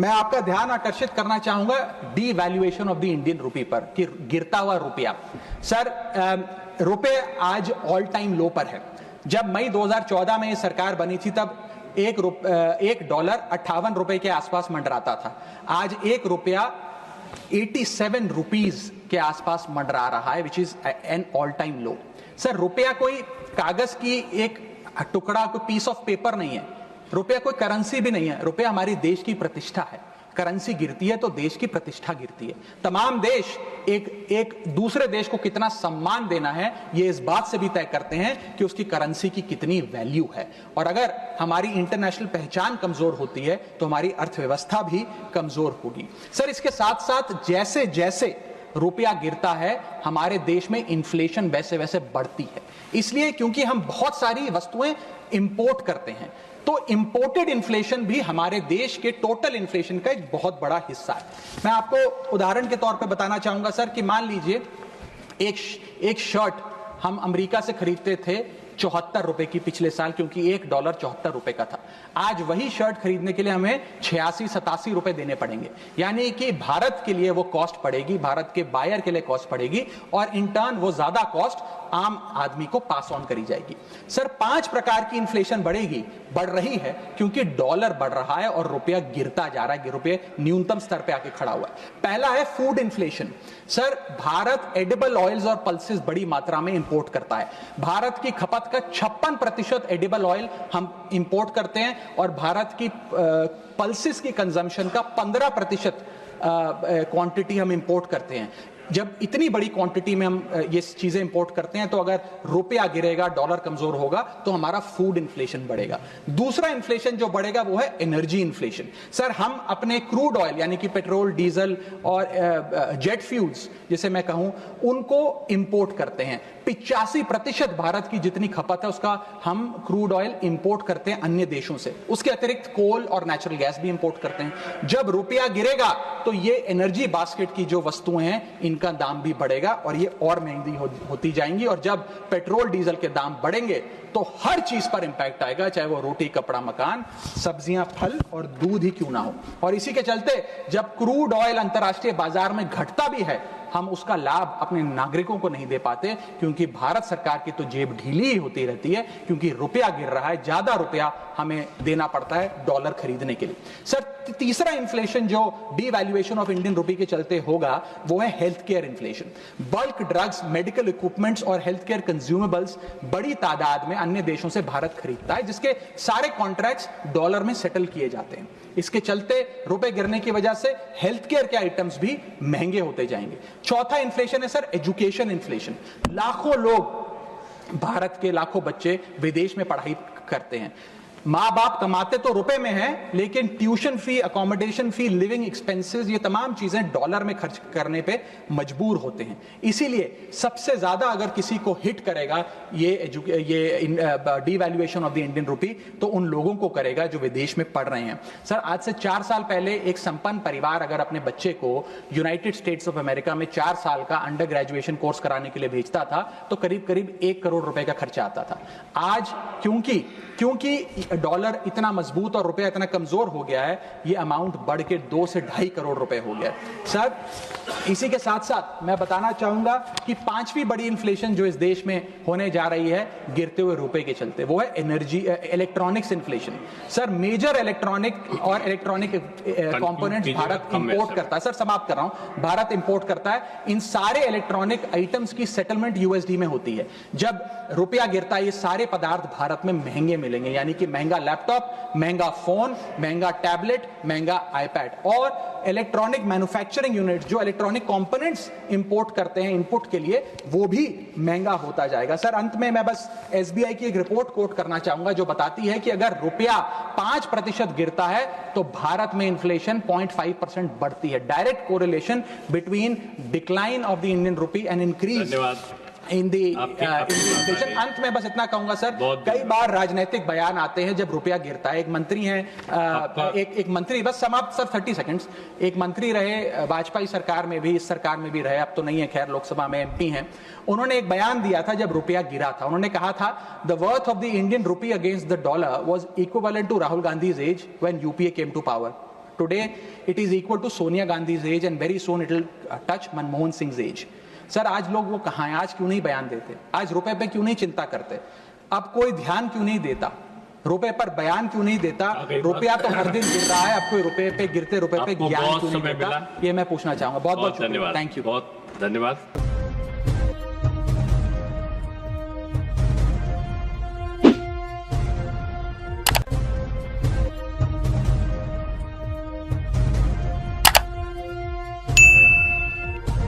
मैं आपका ध्यान आकर्षित करना चाहूंगा D valuation of the Indian रुपी पर, कि गिरता हुआ रुपया। सर रुपये आज ऑल टाइम लो पर है। जब मई 2014 में ये सरकार बनी थी तब एक डॉलर 58 रुपए के आसपास मंडराता था। आज एक रुपया 87 रुपीज के आसपास मंडरा रहा है, which is an all time low. Sir रुपया कोई कागज की एक टुकड़ा, कोई पीस ऑफ पेपर नहीं है। रुपया कोई करेंसी भी नहीं है। रुपया हमारी देश की प्रतिष्ठा है। करेंसी गिरती है तो देश की प्रतिष्ठा गिरती है। तमाम देश एक दूसरे देश को कितना सम्मान देना है ये इस बात से भी तय करते हैं कि उसकी करेंसी की कितनी वैल्यू है। और अगर हमारी इंटरनेशनल पहचान कमजोर होती है तो हमारी अर्थव्यवस्था भी कमजोर होगी। सर इसके साथ साथ जैसे जैसे रुपया गिरता है हमारे देश में इन्फ्लेशन वैसे वैसे बढ़ती है। इसलिए क्योंकि हम बहुत सारी वस्तुएं इंपोर्ट करते हैं, तो इंपोर्टेड इन्फ्लेशन भी हमारे देश के टोटल इन्फ्लेशन का एक बहुत बड़ा हिस्सा है। मैं आपको उदाहरण के तौर पे बताना चाहूंगा सर कि मान लीजिए एक शर्ट हम अमेरिका से खरीदते थे 74 रुपए की पिछले साल, क्योंकि एक डॉलर 74 रुपए का था। आज वही शर्ट खरीदने के लिए हमें 86-87 रुपए देने पड़ेंगे। यानी कि भारत के लिए वो कॉस्ट पड़ेगी, भारत के बायर के लिए कॉस्ट पड़ेगी, और इन टर्न वो ज्यादा कॉस्ट आम आदमी को पास ऑन करी जाएगी। सर 5 प्रकार की इन्फ्लेशन बढ़ रही है क्योंकि डॉलर बढ़ रहा है और रुपया गिरता जा रहा है, रुपये न्यूनतम स्तर पे आके खड़ा हुआ है। पहला है food inflation. Sir Bharat edible oils और पल्सेस बड़ी मात्रा में इंपोर्ट करता है। भारत की खपत का 56% एडिबल ऑयल हम इंपोर्ट करते हैं और भारत की पल्सेस की कंजम्पशन का 15% क्वांटिटी हम इंपोर्ट करते हैं। जब इतनी बड़ी क्वांटिटी में हम ये चीजें इंपोर्ट करते हैं तो अगर रुपया गिरेगा, डॉलर कमजोर होगा तो हमारा फूड इन्फ्लेशन बढ़ेगा। दूसरा इन्फ्लेशन जो बढ़ेगा वो है एनर्जी इन्फ्लेशन। सर हम अपने क्रूड ऑयल यानी कि पेट्रोल, डीजल और जेट फ्यूल्स जिसे मैं कहूं उनको इंपोर्ट करते हैं। 85% भारत की जितनी खपत है उसका हम क्रूड ऑयल इंपोर्ट करते हैं अन्य देशों से। उसके अतिरिक्त कोल और नेचुरल गैस भी इंपोर्ट करते हैं। जब रुपया गिरेगा तो ये एनर्जी बास्केट की जो वस्तुएं हैं इनका दाम भी बढ़ेगा और ये और महंगी होती जाएंगी। और जब पेट्रोल डीजल के दाम बढ़ेंगे तो हर चीज पर इंपैक्ट आएगा, चाहे वो रोटी, कपड़ा, मकान, सब्जियां, फल और दूध ही क्यों ना हो। और इसी के चलते जब क्रूड ऑयल अंतर्राष्ट्रीय बाजार में घटता भी है हम उसका लाभ अपने नागरिकों को नहीं दे पाते, क्योंकि भारत सरकार की तो जेब ढीली ही होती रहती है, क्योंकि रुपया गिर रहा है, ज्यादा रुपया हमें देना पड़ता है डॉलर खरीदने के लिए। सर तीसरा इन्फ्लेशन जो डीवैल्यूएशन ऑफ इंडियन रुपी के चलते होगा वो है health care inflation. Bulk drugs, medical equipments और हेल्थ केयर कंज्यूमेबल्स बड़ी तादाद में अन्य देशों से भारत खरीदता है, जिसके सारे कॉन्ट्रैक्ट्स डॉलर में सेटल किए जाते हैं। इसके चलते रुपए गिरने की वजह से हेल्थ केयर के आइटम्स भी महंगे होते जाएंगे। चौथा इन्फ्लेशन है सर एजुकेशन इन्फ्लेशन। लाखों लोग, भारत के लाखों बच्चे विदेश में पढ़ाई करते हैं। माँ बाप कमाते तो रुपए में हैं, लेकिन ट्यूशन फी, अकोमोडेशन फी, लिविंग एक्सपेंसेस, ये तमाम चीजें डॉलर में खर्च करने पे मजबूर होते हैं। इसीलिए सबसे ज्यादा अगर किसी को हिट करेगा ये डीवैल्यूएशन ऑफ द इंडियन रुपी तो उन लोगों को करेगा जो विदेश में पढ़ रहे हैं। सर आज से 4 साल पहले एक संपन्न परिवार अगर अपने बच्चे को यूनाइटेड स्टेट्स ऑफ अमेरिका में 4 साल का अंडर ग्रेजुएशन कोर्स कराने के लिए भेजता था तो करीब करीब 1 करोड़ रुपए का खर्चा आता था। आज क्योंकि डॉलर इतना मजबूत और रुपया इतना कमजोर हो गया है, ये अमाउंट बढ़ के 2 से 2.5 करोड़ रुपए हो गया है। सर इसी के साथ साथ मैं बताना चाहूंगा कि 5वीं बड़ी इन्फ्लेशन जो इस देश में होने जा रही है गिरते हुए रुपए के चलते, वो है electronics inflation. Sir major electronic और इलेक्ट्रॉनिक कंपोनेंट्स भारत इंपोर्ट करता है। सर समाप्त कर रहा हूं, भारत इंपोर्ट करता है। इन सारे इलेक्ट्रॉनिक आइटम्स की सेटलमेंट यूएसडी में होती है। जब रुपया गिरता है ये सारे पदार्थ भारत में महंगे मिलेंगे, यानी कि महंगा लैपटॉप, महंगा फोन, महंगा टैबलेट, महंगा आईपैड। और इलेक्ट्रॉनिक मैन्युफैक्चरिंग यूनिट जो इलेक्ट्रॉनिक कंपोनेंट्स इंपोर्ट करते हैं इनपुट के लिए, वो भी महंगा होता जाएगा। सर अंत में मैं बस एसबीआई की एक रिपोर्ट कोट करना चाहूंगा जो बताती है कि अगर रुपया 5% गिरता है तो भारत में इन्फ्लेशन 0.5% बढ़ती है। Direct correlation between decline of the Indian rupee and increase in the inflation. अंत में बस इतना कहूंगा सर, कई बार राजनीतिक बयान आते हैं जब रुपया गिरता है। एक मंत्री हैं, एक मंत्री, बस समाप्त सर 30 सेकंड्स, एक मंत्री रहे वाजपेयी सरकार में भी, इस सरकार में भी रहे, अब तो नहीं है खैर, लोकसभा में एमपी हैं। उन्होंने एक बयान दिया था जब रुपया गिरा था। उन्होंने कहा था the worth of the Indian rupee against the dollar was equivalent to Rahul Gandhi's age when UPA came to power. Today, it is equal to Sonia Gandhi's age and very soon it will touch Manmohan Singh's age. Sir आज लोग वो कहाँ हैं? आज क्यों नहीं बयान देते? आज रुपए पे क्यों नहीं चिंता करते? अब कोई ध्यान क्यों नहीं देता? रुपए पर बयान क्यों नहीं देता? रुपया तो हर दिन गिर रहा है, अब कोई रुपए पे गिरते रुपए पे ज्ञान क्यों नहीं देता? ये मैं पूछना चाहूंगा। बहुत बहुत धन्यवाद। Thank you. बहुत धन्यवाद।